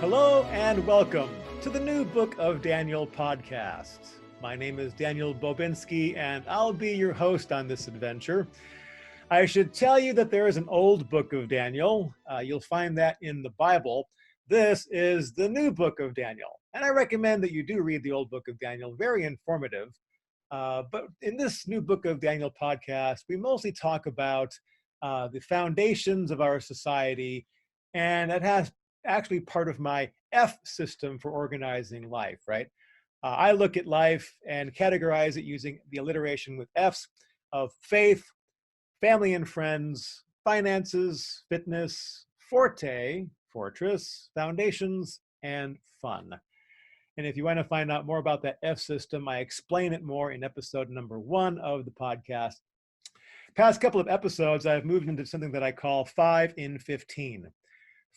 Hello and welcome to the New Book of Daniel podcast. My name is Daniel Bobinski and I'll be your host on this adventure. I should tell you that there is an old book of Daniel. You'll find that in the Bible. This is the new book of Daniel. And I recommend that you do read the old book of Daniel, very informative. But in this new book of Daniel podcast, we mostly talk about the foundations of our society, and it has actually part of my F system for organizing life, right? I look at life and categorize it using the alliteration with F's of faith, family and friends, finances, fitness, forte, fortress, foundations, and fun. And if you want to find out more about that F system, I explain it more in episode number 1 of the podcast. Past couple of episodes, I've moved into something that I call 5 in 15.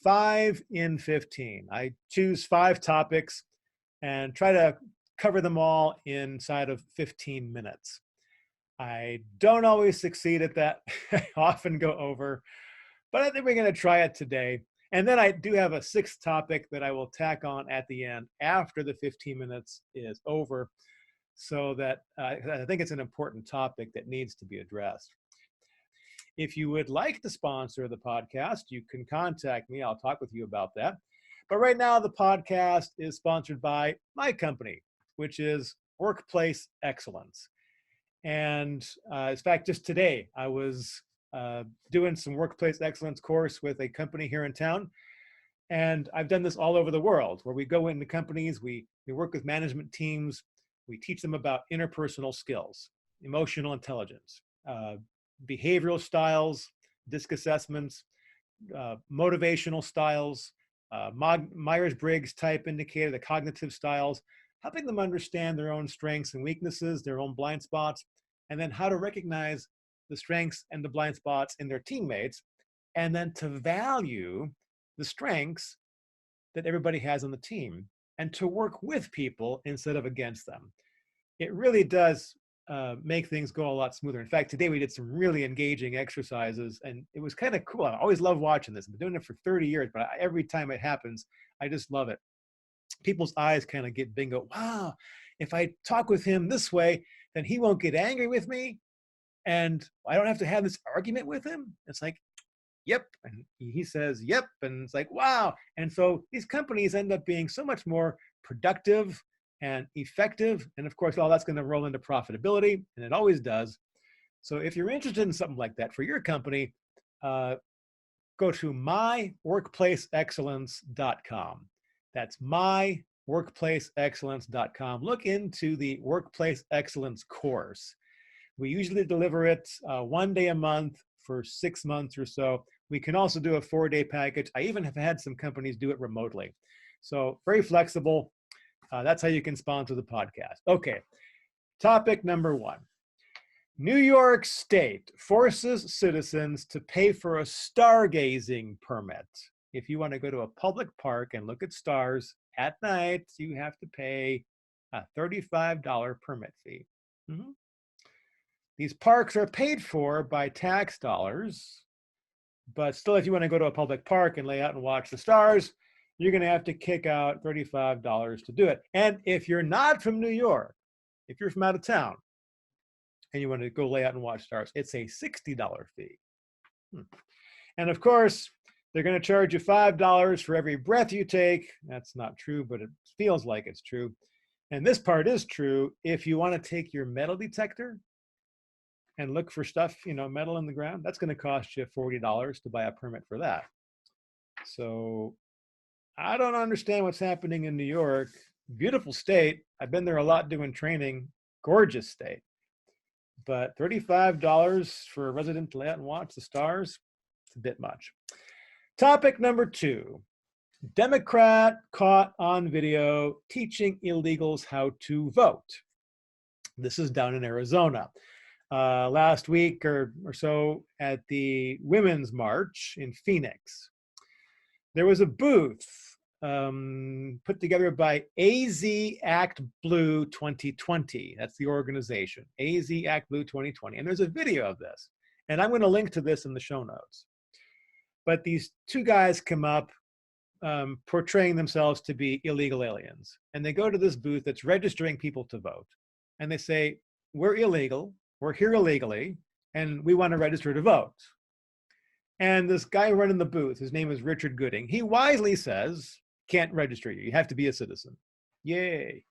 5 in 15. I choose 5 topics and try to cover them all inside of 15 minutes. I don't always succeed at that. I often go over, but I think we're going to try it today. And then I do have a 6th topic that I will tack on at the end after the 15 minutes is over, so that I think it's an important topic that needs to be addressed. If you would like to sponsor the podcast, you can contact me. I'll talk with you about that. But right now, the podcast is sponsored by my company, which is Workplace Excellence. And in fact, just today, I was doing some Workplace Excellence course with a company here in town. And I've done this all over the world, where we go into companies, we work with management teams, we teach them about interpersonal skills, emotional intelligence, behavioral styles, DISC assessments, motivational styles, Myers-Briggs type indicator, the cognitive styles, helping them understand their own strengths and weaknesses, their own blind spots, and then how to recognize the strengths and the blind spots in their teammates, and then to value the strengths that everybody has on the team and to work with people instead of against them. It really does make things go a lot smoother. In fact, today we did some really engaging exercises and it was kind of cool. I always love watching this. I've been doing it for 30 years, but every time it happens, I just love it. People's eyes kind of get bingo. Wow, if I talk with him this way, then he won't get angry with me and I don't have to have this argument with him. It's like, yep. And he says, yep. And it's like, wow. And so these companies end up being so much more productive and effective. And of course, all that's going to roll into profitability, and it always does. So if you're interested in something like that for your company, go to myworkplaceexcellence.com. That's myworkplaceexcellence.com. Look into the Workplace Excellence course. We usually deliver it 1 day a month for 6 months or so. We can also do a 4-day package. I even have had some companies do it remotely. So very flexible. That's how you can sponsor the podcast. Okay, topic number 1. New York State forces citizens to pay for a stargazing permit. If you want to go to a public park and look at stars at night, you have to pay a $35 permit fee. Mm-hmm. These parks are paid for by tax dollars, but still, if you want to go to a public park and lay out and watch the stars, you're going to have to kick out $35 to do it. And if you're not from New York, if you're from out of town and you want to go lay out and watch stars, it's a $60 fee. And of course, they're going to charge you $5 for every breath you take. That's not true, but it feels like it's true. And this part is true. If you want to take your metal detector and look for stuff, metal in the ground, that's going to cost you $40 to buy a permit for that. So I don't understand what's happening in New York. Beautiful state. I've been there a lot doing training. Gorgeous state. But $35 for a resident to lay out and watch the stars, it's a bit much. Topic number 2. Democrat caught on video teaching illegals how to vote. This is down in Arizona. Last week or so at the Women's March in Phoenix, there was a booth put together by AZ Act Blue 2020. That's the organization, AZ Act Blue 2020. And there's a video of this. And I'm going to link to this in the show notes. But these 2 guys come up portraying themselves to be illegal aliens. And they go to this booth that's registering people to vote. And they say, we're illegal, we're here illegally, and we want to register to vote. And this guy running the booth, his name is Richard Gooding, he wisely says, can't register you, you have to be a citizen. Yay.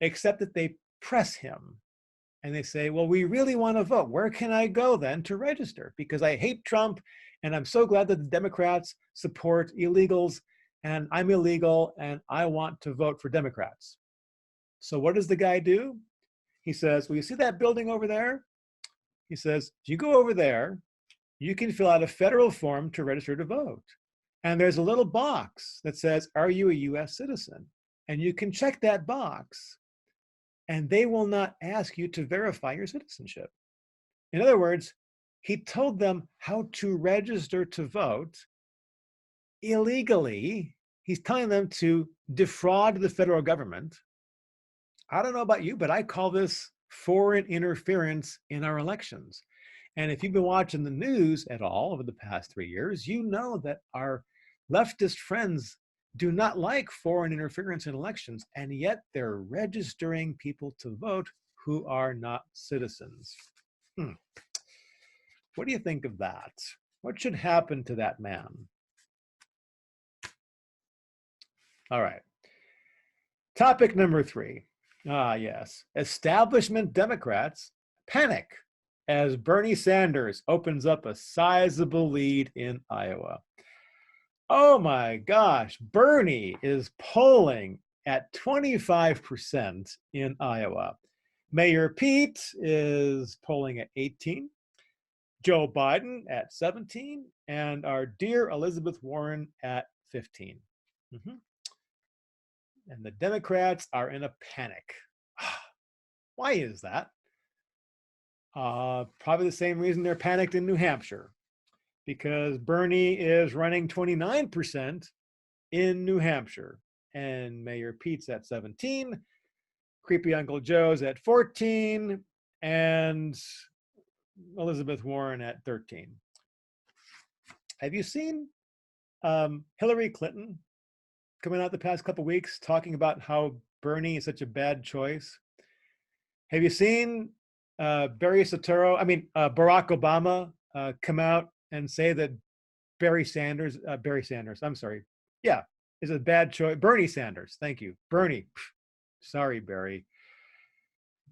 Except that they press him. And they say, well, we really want to vote. Where can I go then to register? Because I hate Trump, and I'm so glad that the Democrats support illegals, and I'm illegal, and I want to vote for Democrats. So what does the guy do? He says, well, you see that building over there? He says, if you go over there, you can fill out a federal form to register to vote. And there's a little box that says, are you a US citizen? And you can check that box, and they will not ask you to verify your citizenship. In other words, he told them how to register to vote illegally. He's telling them to defraud the federal government. I don't know about you, but I call this foreign interference in our elections. And if you've been watching the news at all over the past 3 years, you know that our leftist friends do not like foreign interference in elections, and yet they're registering people to vote who are not citizens. What do you think of that? What should happen to that man? All right. Topic number 3. Yes. Establishment Democrats panic as Bernie Sanders opens up a sizable lead in Iowa. Oh my gosh, Bernie is polling at 25% in Iowa. Mayor Pete is polling at 18, Joe Biden at 17, and our dear Elizabeth Warren at 15. And the Democrats are in a panic. Why is that? Probably the same reason they're panicked in New Hampshire, because Bernie is running 29% in New Hampshire, and Mayor Pete's at 17, creepy Uncle Joe's at 14, and Elizabeth Warren at 13. Have you seen Hillary Clinton coming out the past couple weeks talking about how Bernie is such a bad choice? Have you seen Barack Obama come out and say that Barry Sanders, is a bad choice? Bernie Sanders, thank you. Bernie, sorry, Barry.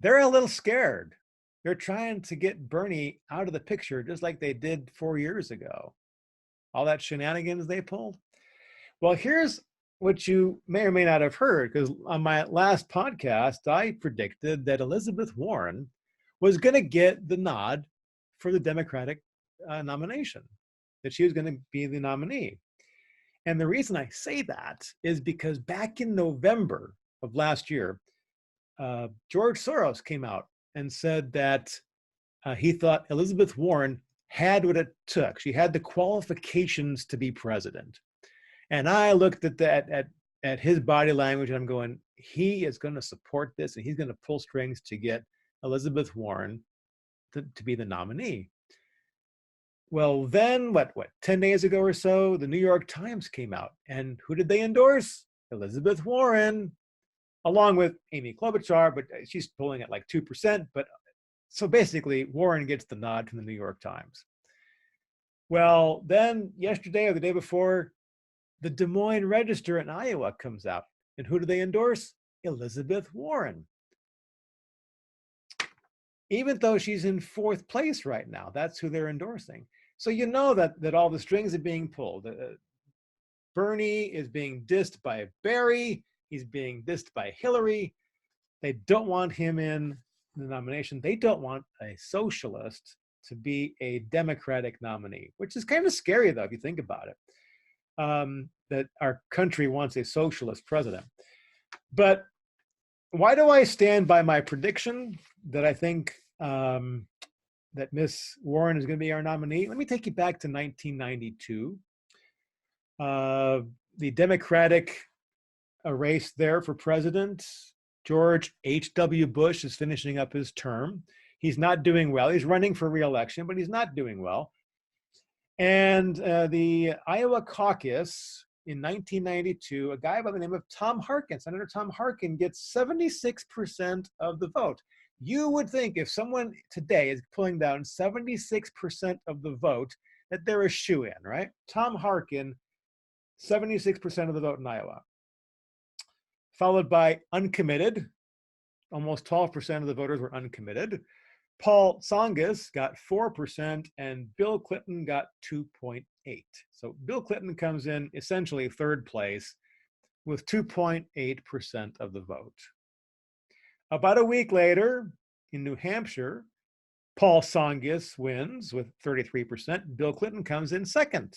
They're a little scared. They're trying to get Bernie out of the picture just like they did 4 years ago. All that shenanigans they pulled. Well, here's what you may or may not have heard, because on my last podcast, I predicted that Elizabeth Warren was going to get the nod for the Democratic nomination, that she was going to be the nominee. And the reason I say that is because back in November of last year, George Soros came out and said that he thought Elizabeth Warren had what it took. She had the qualifications to be president. And I looked at that, at his body language, and I'm going, he is going to support this, and he's going to pull strings to get Elizabeth Warren to be the nominee. Well, then, what, 10 days ago or so, the New York Times came out, and who did they endorse? Elizabeth Warren, along with Amy Klobuchar, but she's polling at like 2%. But so basically, Warren gets the nod from the New York Times. Well, then yesterday or the day before, the Des Moines Register in Iowa comes out, and who do they endorse? Elizabeth Warren. Even though she's in 4th place right now, that's who they're endorsing. So you know that all the strings are being pulled. Bernie is being dissed by Barry. He's being dissed by Hillary. They don't want him in the nomination. They don't want a socialist to be a Democratic nominee, which is kind of scary, though, if you think about it, that our country wants a socialist president. But why do I stand by my prediction that I think that Miss Warren is going to be our nominee? Let me take you back to 1992. The Democratic race there for president, George H.W. Bush is finishing up his term. He's not doing well. He's running for re-election, but he's not doing well. And the Iowa caucus in 1992, a guy by the name of Tom Harkin, Senator Tom Harkin, gets 76% of the vote. You would think if someone today is pulling down 76% of the vote, that they're a shoo-in, right? Tom Harkin, 76% of the vote in Iowa. Followed by uncommitted. Almost 12% of the voters were uncommitted. Paul Tsongas got 4%, and Bill Clinton got 2.8. So Bill Clinton comes in essentially third place with 2.8% of the vote. About a week later, in New Hampshire, Paul Tsongas wins with 33%. Bill Clinton comes in second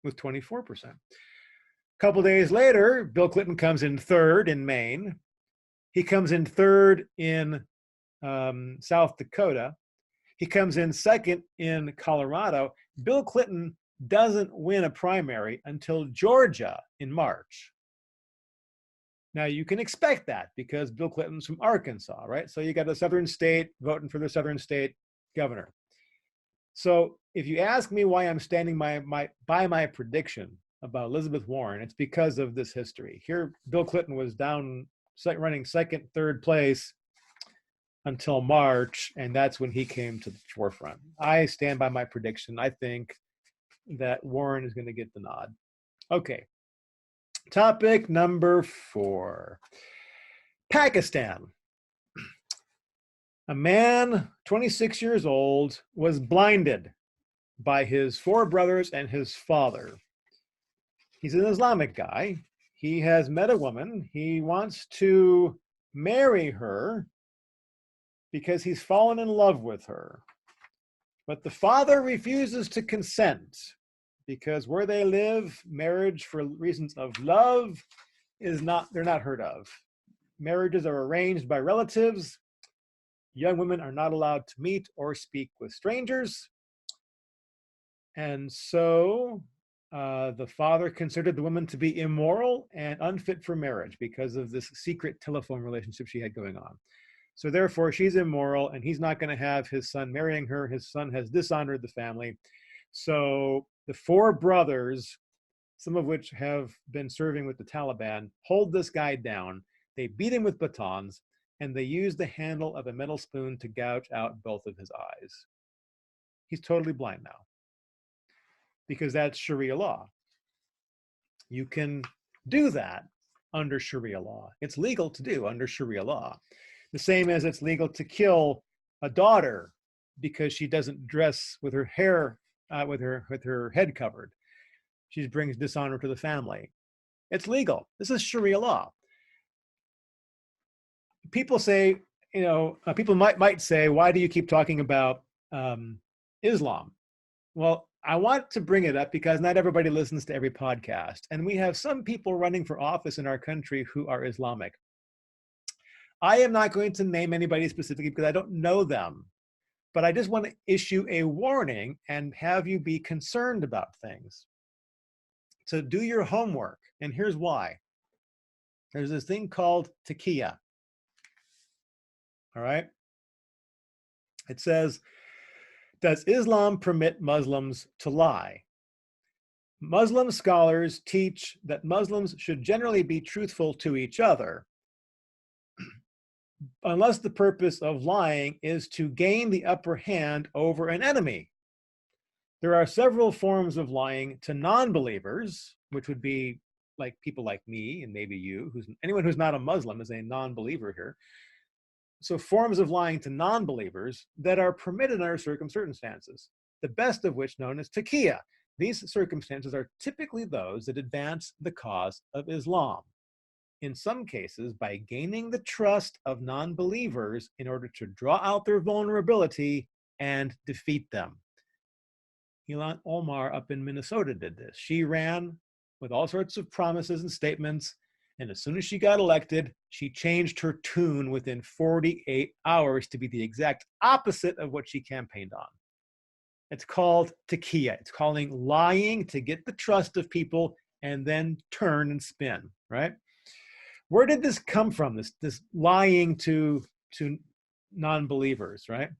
with 24%. A couple days later, Bill Clinton comes in third in Maine. He comes in third in South Dakota. He comes in second in Colorado. Bill Clinton doesn't win a primary until Georgia in March. Now, you can expect that because Bill Clinton's from Arkansas, right? So you got a southern state voting for the southern state governor. So if you ask me why I'm standing by my prediction about Elizabeth Warren, it's because of this history. Here, Bill Clinton was down running second, third place until March, and that's when he came to the forefront. I stand by my prediction. I think that Warren is going to get the nod. Okay. Topic number 4. Pakistan. A man, 26 years old, was blinded by his 4 brothers and his father. He's an Islamic guy. He has met a woman. He wants to marry her because he's fallen in love with her. But the father refuses to consent because where they live, marriage for reasons of love they're not heard of. Marriages are arranged by relatives. Young women are not allowed to meet or speak with strangers. And so the father considered the woman to be immoral and unfit for marriage because of this secret telephone relationship she had going on. So therefore, she's immoral, and he's not going to have his son marrying her. His son has dishonored the family. So the 4 brothers, some of which have been serving with the Taliban, hold this guy down. They beat him with batons, and they use the handle of a metal spoon to gouge out both of his eyes. He's totally blind now because that's Sharia law. You can do that under Sharia law. It's legal to do under Sharia law. The same as it's legal to kill a daughter because she doesn't dress with her hair, with her head covered. She brings dishonor to the family. It's legal. This is Sharia law. People say, people might say, why do you keep talking about Islam? Well, I want to bring it up because not everybody listens to every podcast. And we have some people running for office in our country who are Islamic. I am not going to name anybody specifically because I don't know them. But I just want to issue a warning and have you be concerned about things. So do your homework. And here's why. There's this thing called Taqiyya. All right. It says, does Islam permit Muslims to lie? Muslim scholars teach that Muslims should generally be truthful to each other, unless the purpose of lying is to gain the upper hand over an enemy. There are several forms of lying to non-believers, which would be like people like me and maybe you, anyone who's not a Muslim is a non-believer here. So forms of lying to non-believers that are permitted under certain circumstances, the best of which known as Taqiyya. These circumstances are typically those that advance the cause of Islam. In some cases, by gaining the trust of non-believers in order to draw out their vulnerability and defeat them. Ilhan Omar up in Minnesota did this. She ran with all sorts of promises and statements, and as soon as she got elected, she changed her tune within 48 hours to be the exact opposite of what she campaigned on. It's called Taqiyya. It's calling lying to get the trust of people and then turn and spin, right? Where did this come from, this lying to non-believers, right?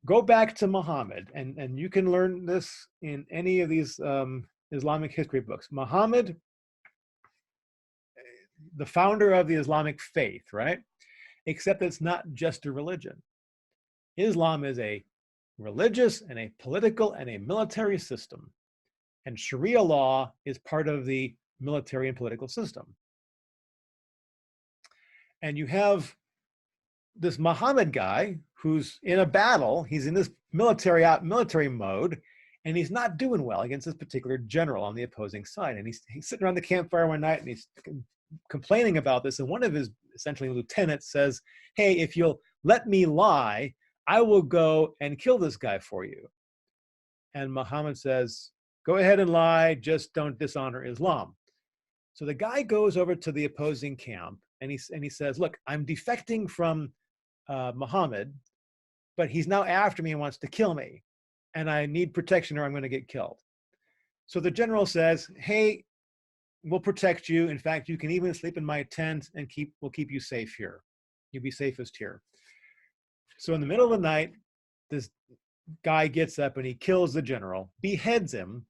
Go back to Muhammad, and you can learn this in any of these Islamic history books. Muhammad, the founder of the Islamic faith, right? Except it's not just a religion. Islam is a religious and a political and a military system. And Sharia law is part of the military and political system. And you have this Muhammad guy who's in a battle. He's in this military mode, and he's not doing well against this particular general on the opposing side. And he's sitting around the campfire one night, and he's complaining about this. And one of his essentially lieutenants says, hey, if you'll let me lie, I will go and kill this guy for you. And Muhammad says, go ahead and lie, just don't dishonor Islam. So the guy goes over to the opposing camp, and he says, look, I'm defecting from Muhammad, but he's now after me and wants to kill me, and I need protection or I'm going to get killed. So the general says, hey, we'll protect you. In fact, you can even sleep in my tent, and we'll keep you safe here. You'll be safest here. So in the middle of the night, this guy gets up and he kills the general, beheads him,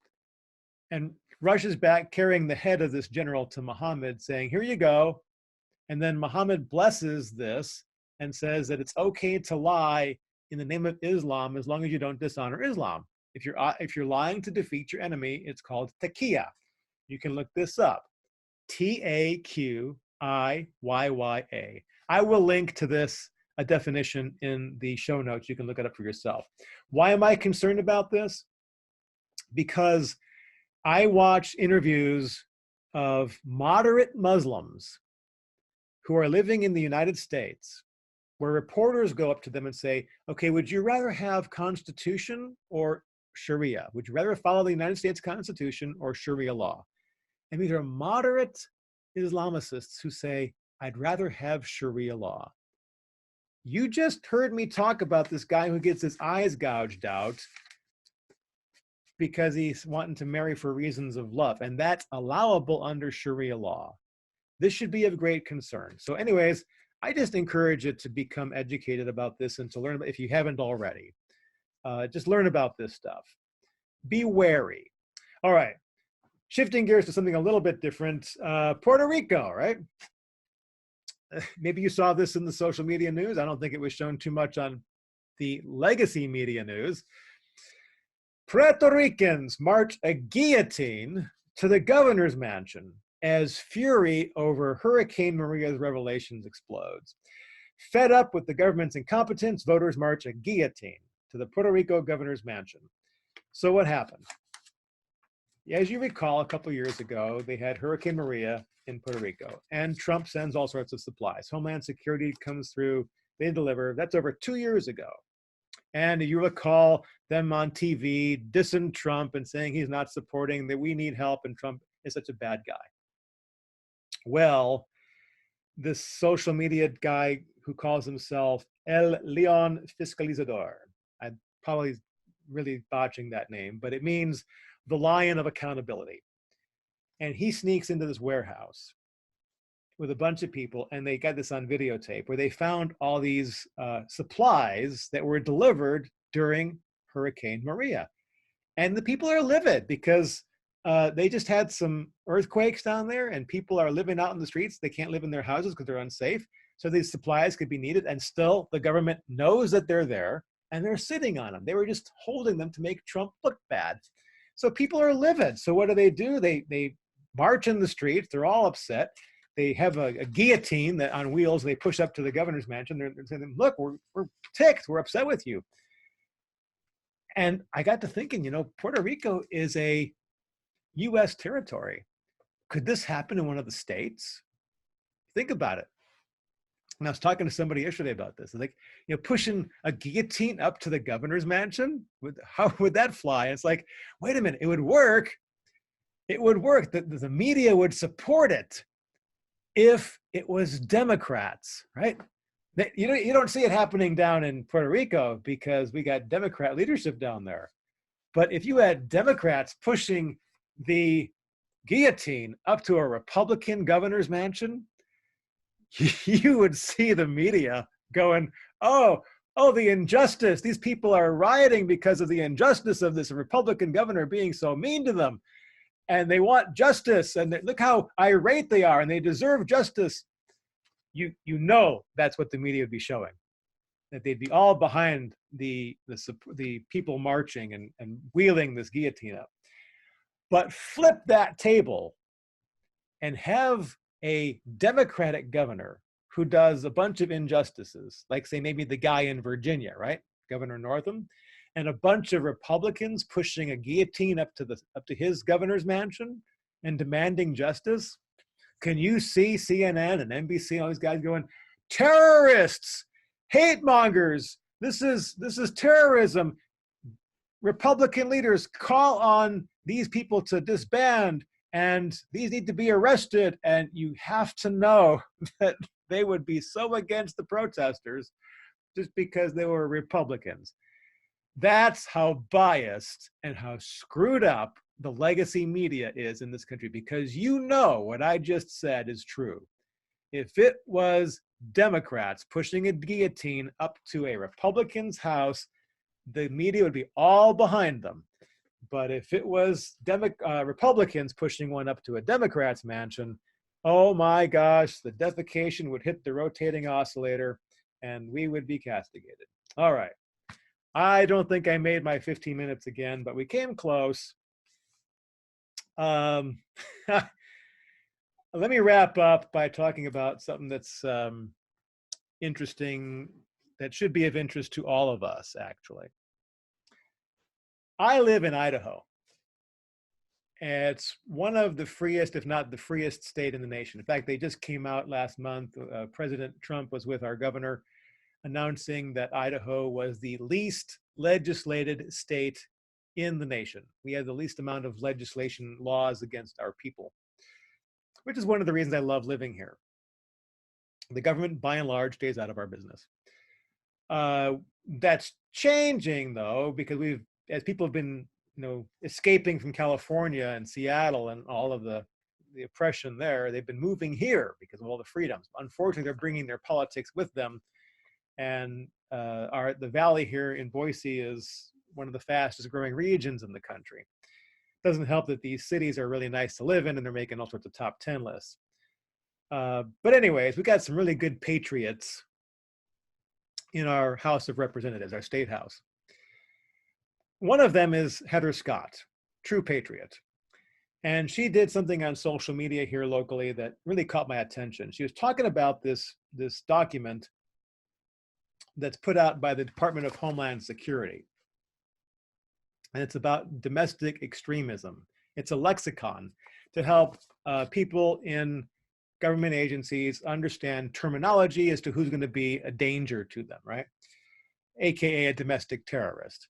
and rushes back carrying the head of this general to Muhammad, saying, here you go. And then Muhammad blesses this and says that it's okay to lie in the name of Islam as long as you don't dishonor Islam. If you're lying to defeat your enemy, it's called Taqiyya. You can look this up. Taqiyya. I will link to this, a definition, in the show notes. You can look it up for yourself. Why am I concerned about this? Because I watch interviews of moderate Muslims who are living in the United States, where reporters go up to them and say, okay, would you rather have Constitution or Sharia? Would you rather follow the United States Constitution or Sharia law? And these are moderate Islamicists who say, I'd rather have Sharia law. You just heard me talk about this guy who gets his eyes gouged out because he's wanting to marry for reasons of love, and that's allowable under Sharia law. This should be of great concern. So anyways, I just encourage you to become educated about this and to learn, if you haven't already. Just learn about this stuff. Be wary. All right, shifting gears to something a little bit different. Puerto Rico, right? Maybe you saw this in the social media news. I don't think it was shown too much on the legacy media news. Puerto Ricans march a guillotine to the governor's mansion as fury over Hurricane Maria's revelations explodes. Fed up with the government's incompetence, voters march a guillotine to the Puerto Rico governor's mansion. So what happened? As you recall, a couple of years ago, they had Hurricane Maria in Puerto Rico, and Trump sends all sorts of supplies. Homeland Security comes through, they deliver. That's over 2 years ago. And you recall them on TV dissing Trump and saying he's not supporting, that we need help, and Trump is such a bad guy. Well, this social media guy who calls himself El León Fiscalizador, I'm probably really botching that name, but it means the lion of accountability. And he sneaks into this warehouse with a bunch of people, and they got this on videotape, where they found all these supplies that were delivered during Hurricane Maria. And the people are livid because they just had some earthquakes down there, and people are living out in the streets. They can't live in their houses because they're unsafe. So these supplies could be needed, and still the government knows that they're there, and they're sitting on them. They were just holding them to make Trump look bad. So people are livid. So what do? They march in the streets. They're all upset. They have a guillotine that on wheels they push up to the governor's mansion. They're saying, look, we're ticked. We're upset with you. And I got to thinking, you know, Puerto Rico is a U.S. territory. Could this happen in one of the states? Think about it. And I was talking to somebody yesterday about this. Like, you know, pushing a guillotine up to the governor's mansion, how would that fly? And it's like, wait a minute, it would work. It would work. The media would support it if it was Democrats, right? You don't see it happening down in Puerto Rico because we got Democrat leadership down there. But if you had Democrats pushing the guillotine up to a Republican governor's mansion, you would see the media going, oh, the injustice. These people are rioting because of the injustice of this Republican governor being so mean to them. and they want justice, and look how irate they are, and they deserve justice. You know that's what the media would be showing, that they'd be all behind the people marching and wheeling this guillotine up. But flip that table and have a Democratic governor who does a bunch of injustices, like say maybe the guy in Virginia, right, Governor Northam, and a bunch of Republicans pushing a guillotine up to his governor's mansion and demanding justice. Can you see CNN and NBC and all these guys going, terrorists, hate mongers, this is terrorism. Republican leaders call on these people to disband, and these need to be arrested. And you have to know that they would be so against the protesters just because they were Republicans. That's how biased and how screwed up the legacy media is in this country, because you know what I just said is true. If it was Democrats pushing a guillotine up to a Republican's house, the media would be all behind them. But if it was Republicans pushing one up to a Democrat's mansion, oh my gosh, the defecation would hit the rotating oscillator and we would be castigated. All right. I don't think I made my 15 minutes again, but we came close. Let me wrap up by talking about something that's interesting, that should be of interest to all of us, actually. I live in Idaho. It's one of the freest, if not the freest state in the nation. In fact, they just came out last month. President Trump was with our governor announcing that Idaho was the least legislated state in the nation. We have the least amount of legislation laws against our people, which is one of the reasons I love living here. The government, by and large, stays out of our business. That's changing, though, because as people have been, escaping from California and Seattle and all of the oppression there, they've been moving here because of all the freedoms. Unfortunately, they're bringing their politics with them. And the valley here in Boise is one of the fastest growing regions in the country. It doesn't help that these cities are really nice to live in and they're making all sorts of top 10 lists. But anyways, we got some really good patriots in our House of Representatives, our state house. One of them is Heather Scott, true patriot. And she did something on social media here locally that really caught my attention. She was talking about this document that's put out by the Department of Homeland Security. And it's about domestic extremism. It's a lexicon to help people in government agencies understand terminology as to who's going to be a danger to them, right? AKA a domestic terrorist.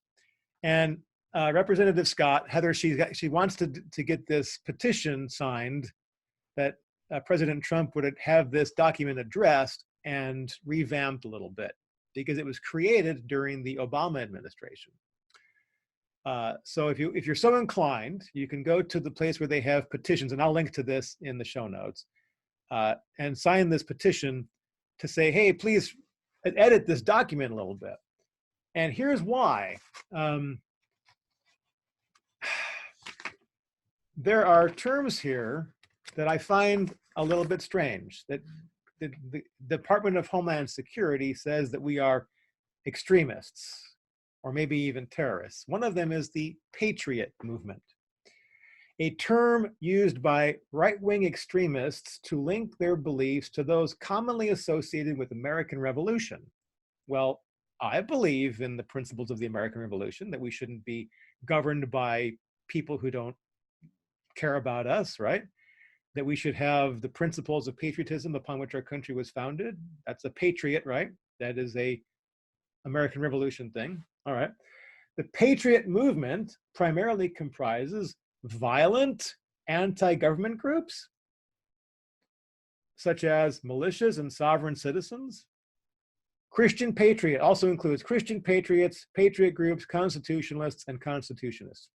And Representative Scott, Heather, she wants to get this petition signed that President Trump would have this document addressed and revamped a little bit, because it was created during the Obama administration. So if you're so inclined, you can go to the place where they have petitions, and I'll link to this in the show notes, and sign this petition to say, hey, please edit this document a little bit. And here's why. There are terms here that I find a little bit strange, that the Department of Homeland Security says that we are extremists, or maybe even terrorists. One of them is the patriot movement, a term used by right-wing extremists to link their beliefs to those commonly associated with American Revolution. Well, I believe in the principles of the American Revolution, that we shouldn't be governed by people who don't care about us, right? That we should have the principles of patriotism upon which our country was founded. That's a patriot, right? That is a American Revolution thing. All right. The patriot movement primarily comprises violent anti-government groups, such as militias and sovereign citizens. Christian patriot also includes Christian patriots, patriot groups, constitutionalists, and constitutionists.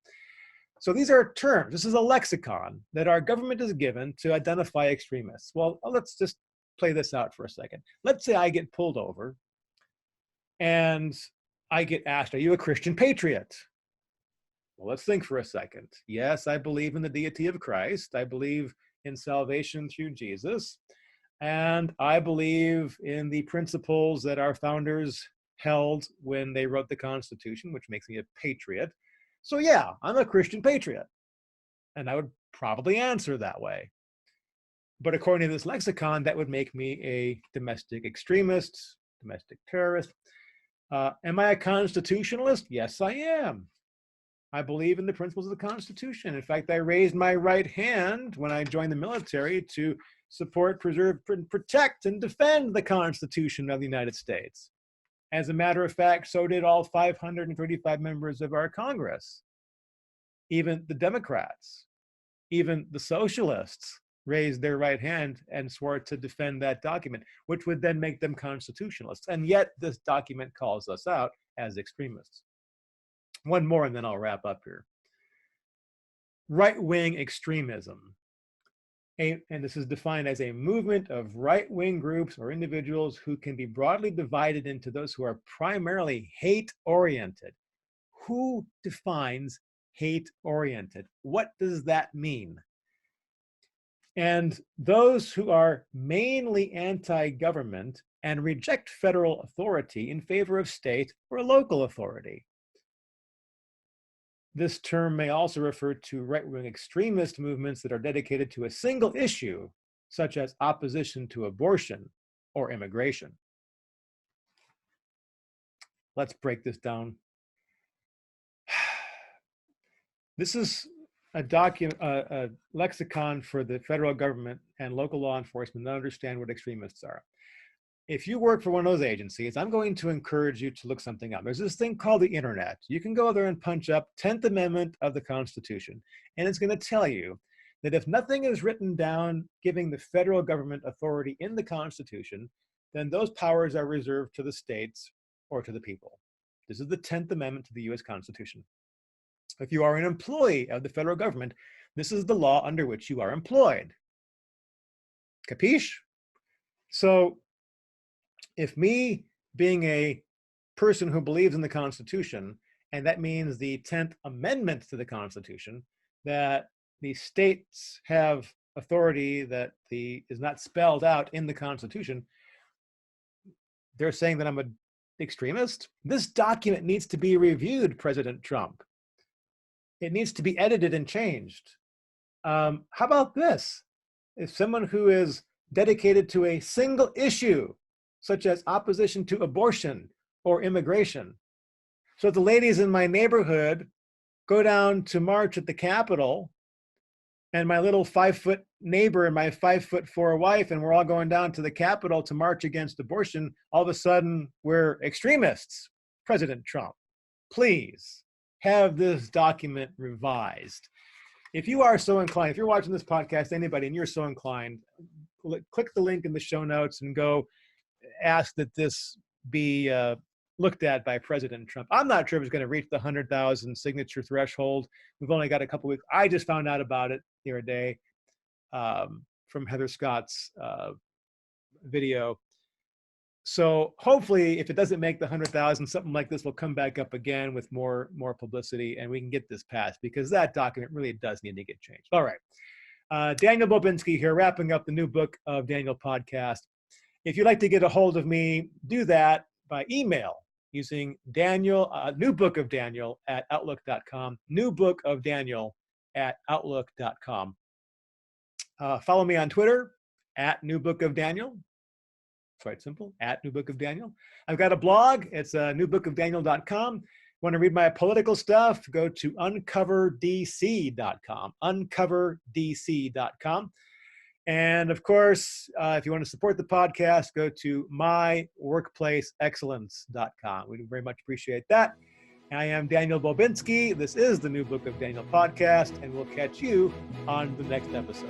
So these are terms. This is a lexicon that our government is given to identify extremists. Well, let's just play this out for a second. Let's say I get pulled over and I get asked, are you a Christian patriot? Well, let's think for a second. Yes, I believe in the deity of Christ. I believe in salvation through Jesus. And I believe in the principles that our founders held when they wrote the Constitution, which makes me a patriot. So yeah, I'm a Christian patriot. And I would probably answer that way. But according to this lexicon, that would make me a domestic extremist, domestic terrorist. Am I a constitutionalist? Yes, I am. I believe in the principles of the Constitution. In fact, I raised my right hand when I joined the military to support, preserve, protect, and defend the Constitution of the United States. As a matter of fact, so did all 535 members of our Congress. Even the Democrats, even the socialists raised their right hand and swore to defend that document, which would then make them constitutionalists. And yet this document calls us out as extremists. One more and then I'll wrap up here. Right-wing extremism. And this is defined as a movement of right-wing groups or individuals who can be broadly divided into those who are primarily hate-oriented. Who defines hate-oriented? What does that mean? And those who are mainly anti-government and reject federal authority in favor of state or local authority. This term may also refer to right-wing extremist movements that are dedicated to a single issue, such as opposition to abortion or immigration. Let's break this down. This is a lexicon for the federal government and local law enforcement to understand what extremists are. If you work for one of those agencies, I'm going to encourage you to look something up. There's this thing called the internet. You can go there and punch up 10th Amendment of the Constitution, and it's going to tell you that if nothing is written down giving the federal government authority in the Constitution, then those powers are reserved to the states or to the people. This is the 10th Amendment to the US Constitution. If you are an employee of the federal government, this is the law under which you are employed. Capiche? So if me being a person who believes in the Constitution, and that means the 10th Amendment to the Constitution, that the states have authority that is not spelled out in the Constitution, they're saying that I'm an extremist? This document needs to be reviewed, President Trump. It needs to be edited and changed. How about this? If someone who is dedicated to a single issue, such as opposition to abortion or immigration. So if the ladies in my neighborhood go down to march at the Capitol, and my little 5-foot neighbor and my 5'4" wife, and we're all going down to the Capitol to march against abortion, all of a sudden we're extremists. President Trump, please have this document revised. If you are so inclined, if you're watching this podcast, anybody, and you're so inclined, click the link in the show notes and go ask that this be looked at by President Trump. I'm not sure if it's going to reach the 100,000 signature threshold. We've only got a couple weeks. I just found out about it the other day from Heather Scott's video. So hopefully, if it doesn't make the 100,000, something like this will come back up again with more publicity, and we can get this passed, because that document really does need to get changed. All right. Daniel Bobinski here, wrapping up the New Book of Daniel podcast. If you'd like to get a hold of me, do that by email using New Book of Daniel at outlook.com, New Book of Daniel at outlook.com. Follow me on Twitter at New Book of Daniel. It's quite simple, at New Book of Daniel. I've got a blog. It's newbookofdaniel.com. Want to read my political stuff? Go to uncoverdc.com, uncoverdc.com. And of course, if you want to support the podcast, go to myworkplaceexcellence.com. We very much appreciate that. I am Daniel Bobinski. This is the New Book of Daniel podcast, and we'll catch you on the next episode.